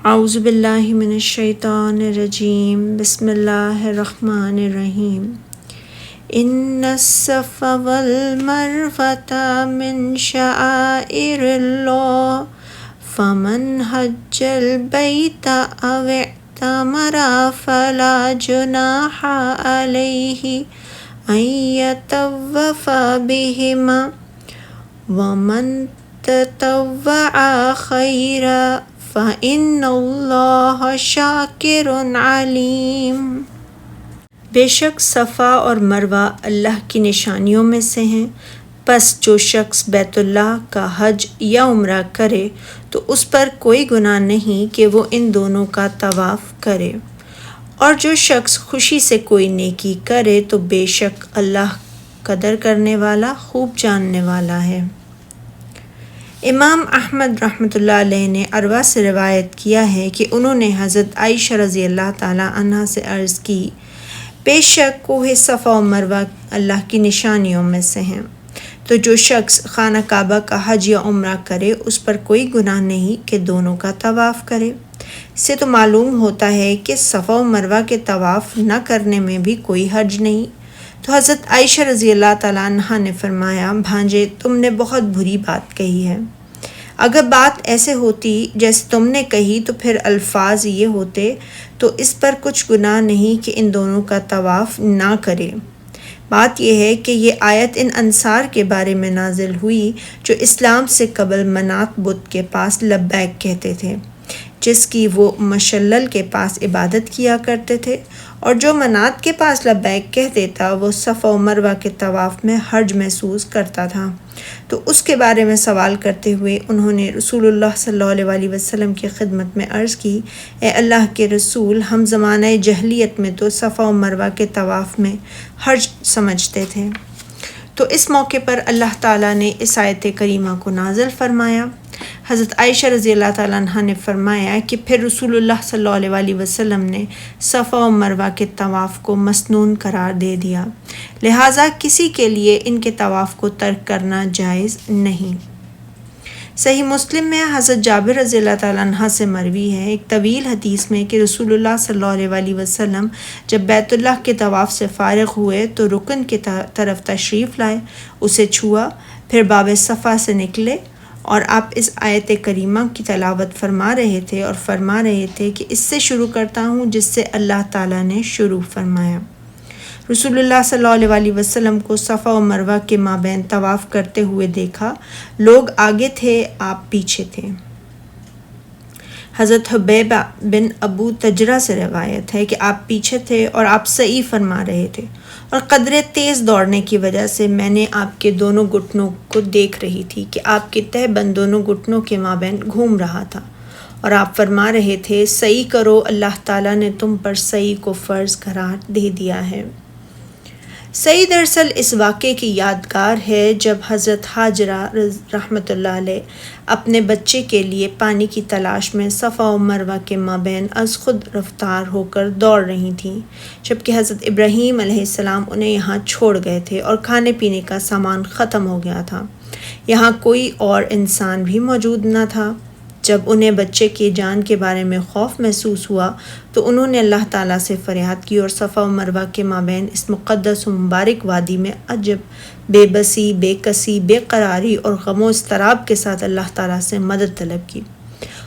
اعوذ باللہ من الشیطان الرجیم بسم اللہ الرحمن الرحیم ان الصفا والمروۃ من شعائر اللہ فمن حج البیت او اعتمر فلا جناح علیہ ان یطوف بہما ومن تطوع خیرا فَإِنَّ اللَّهَ شَاكِرٌ عَلِيمٌ۔ بے شک صفا اور مروہ اللہ کی نشانیوں میں سے ہیں، پس جو شخص بیت اللہ کا حج یا عمرہ کرے تو اس پر کوئی گناہ نہیں کہ وہ ان دونوں کا طواف کرے، اور جو شخص خوشی سے کوئی نیکی کرے تو بے شک اللہ قدر کرنے والا، خوب جاننے والا ہے۔ امام احمد رحمۃ اللہ علیہ نے عروہ سے روایت کیا ہے کہ انہوں نے حضرت عائشہ رضی اللہ تعالی عنہا سے عرض کی، بے شک کوہ صفا و مروہ اللہ کی نشانیوں میں سے ہیں، تو جو شخص خانہ کعبہ کا حج یا عمرہ کرے اس پر کوئی گناہ نہیں کہ دونوں کا طواف کرے۔ اس سے تو معلوم ہوتا ہے کہ صفا و مروہ کے طواف نہ کرنے میں بھی کوئی حرج نہیں۔ تو حضرت عائشہ رضی اللہ تعالیٰ عنہا نے فرمایا، بھانجے تم نے بہت بری بات کہی ہے، اگر بات ایسے ہوتی جیسے تم نے کہی تو پھر الفاظ یہ ہوتے تو اس پر کچھ گناہ نہیں کہ ان دونوں کا طواف نہ کرے۔ بات یہ ہے کہ یہ آیت ان انصار کے بارے میں نازل ہوئی جو اسلام سے قبل منات بت کے پاس لبیک کہتے تھے، جس کی وہ مشلل کے پاس عبادت کیا کرتے تھے، اور جو منات کے پاس لبیک کہہ دیتا وہ صفا و مروہ کے طواف میں حرج محسوس کرتا تھا۔ تو اس کے بارے میں سوال کرتے ہوئے انہوں نے رسول اللہ صلی اللہ علیہ وسلم کی خدمت میں عرض کی، اے اللہ کے رسول، ہم زمانہ جہلیت میں تو صفا و مروہ کے طواف میں حرج سمجھتے تھے۔ تو اس موقع پر اللہ تعالیٰ نے اس آیت کریمہ کو نازل فرمایا۔ حضرت عائشہ رضی اللہ تعالیٰ عنہ نے فرمایا کہ پھر رسول اللہ صلی اللہ علیہ وسلم نے صفا و مروہ کے طواف کو مسنون قرار دے دیا، لہٰذا کسی کے لیے ان کے طواف کو ترک کرنا جائز نہیں۔ صحیح مسلم میں حضرت جابر رضی اللہ تعالیٰ عنہ سے مروی ہے ایک طویل حدیث میں کہ رسول اللہ صلی اللہ علیہ وسلم جب بیت اللہ کے طواف سے فارغ ہوئے تو رکن کی طرف تشریف لائے، اسے چھوا، پھر باب صفا سے نکلے اور آپ اس آیت کریمہ کی تلاوت فرما رہے تھے اور فرما رہے تھے کہ اس سے شروع کرتا ہوں جس سے اللہ تعالیٰ نے شروع فرمایا۔ رسول اللہ صلی اللہ علیہ وسلم کو صفا و مروہ کے مابین طواف کرتے ہوئے دیکھا، لوگ آگے تھے، آپ پیچھے تھے۔ حضرت حبیبہ بن ابو تجرہ سے روایت ہے کہ آپ پیچھے تھے اور آپ سعی فرما رہے تھے، اور قدرے تیز دوڑنے کی وجہ سے میں نے آپ کے دونوں گھٹنوں کو دیکھ رہی تھی کہ آپ کے تہ بند دونوں گھٹنوں کے مابین گھوم رہا تھا، اور آپ فرما رہے تھے، سعی کرو، اللہ تعالیٰ نے تم پر سعی کو فرض قرار دے دیا ہے۔ سعی دراصل اس واقعے کی یادگار ہے جب حضرت حاجرہ رحمۃ اللہ علیہ اپنے بچے کے لیے پانی کی تلاش میں صفا و مروہ کے مابین از خود رفتار ہو کر دوڑ رہی تھیں، جبکہ حضرت ابراہیم علیہ السلام انہیں یہاں چھوڑ گئے تھے اور کھانے پینے کا سامان ختم ہو گیا تھا، یہاں کوئی اور انسان بھی موجود نہ تھا۔ جب انہیں بچے کی جان کے بارے میں خوف محسوس ہوا تو انہوں نے اللہ تعالیٰ سے فریاد کی اور صفا و مروہ کے مابین اس مقدس و مبارک وادی میں عجب بے بسی، بے کسی، بے قراری اور غم و اضطراب کے ساتھ اللہ تعالیٰ سے مدد طلب کی،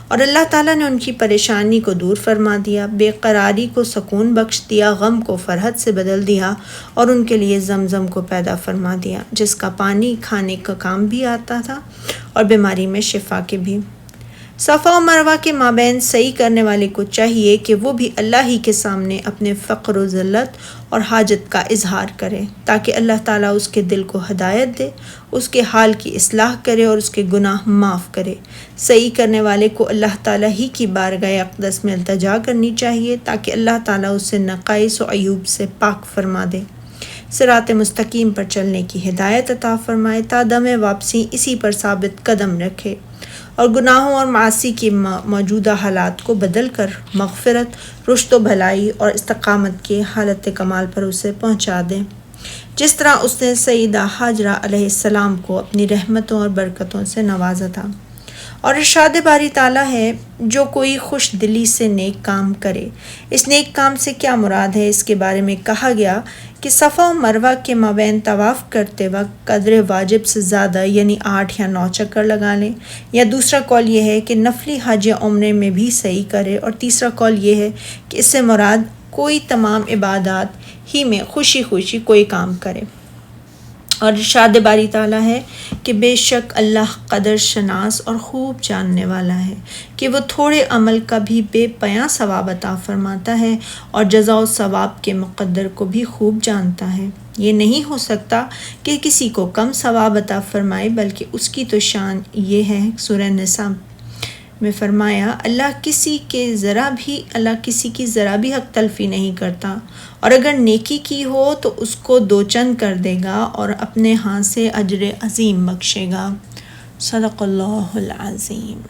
اور اللہ تعالیٰ نے ان کی پریشانی کو دور فرما دیا، بے قراری کو سکون بخش دیا، غم کو فرحت سے بدل دیا، اور ان کے لیے زمزم کو پیدا فرما دیا جس کا پانی کھانے کا کام بھی آتا تھا اور بیماری میں شفا کے بھی۔ صفا و مروہ کے مابین سعی کرنے والے کو چاہیے کہ وہ بھی اللہ ہی کے سامنے اپنے فقر و ذلت اور حاجت کا اظہار کرے تاکہ اللہ تعالیٰ اس کے دل کو ہدایت دے، اس کے حال کی اصلاح کرے اور اس کے گناہ معاف کرے۔ سعی کرنے والے کو اللہ تعالیٰ ہی کی بارگاہ اقدس میں التجا کرنی چاہیے تاکہ اللہ تعالیٰ اسے نقائص و عیوب سے پاک فرما دے، صراط مستقیم پر چلنے کی ہدایت عطا فرمائے تا دم واپسی اسی پر ثابت قدم رکھے، اور گناہوں اور معاصی کی موجودہ حالات کو بدل کر مغفرت، رشد و بھلائی اور استقامت کی حالت کمال پر اسے پہنچا دے، جس طرح اس نے سیدہ حاجرہ علیہ السلام کو اپنی رحمتوں اور برکتوں سے نوازا تھا۔ اور ارشاد باری تعالیٰ ہے جو کوئی خوش دلی سے نیک کام کرے۔ اس نیک کام سے کیا مراد ہے؟ اس کے بارے میں کہا گیا کہ صفا و مروہ کے مابین طواف کرتے وقت قدر واجب سے زیادہ یعنی 8 یا 9 چکر لگا لیں، یا دوسرا قول یہ ہے کہ نفلی حج یا عمرے میں بھی صحیح کرے، اور تیسرا قول یہ ہے کہ اس سے مراد کوئی تمام عبادات ہی میں خوشی خوشی کوئی کام کرے۔ اور ارشاد باری تعالیٰ ہے کہ بے شک اللہ قدر شناس اور خوب جاننے والا ہے کہ وہ تھوڑے عمل کا بھی بے پایاں ثواب عطا فرماتا ہے، اور جزا و ثواب کے مقدر کو بھی خوب جانتا ہے۔ یہ نہیں ہو سکتا کہ کسی کو کم ثواب عطا فرمائے، بلکہ اس کی تو شان یہ ہے۔ سورہ نساء میں فرمایا اللہ کسی کی ذرا بھی حق تلفی نہیں کرتا، اور اگر نیکی کی ہو تو اس کو 2 چند کر دے گا اور اپنے ہاں سے اجر عظیم بخشے گا۔ صدق اللہ العظیم۔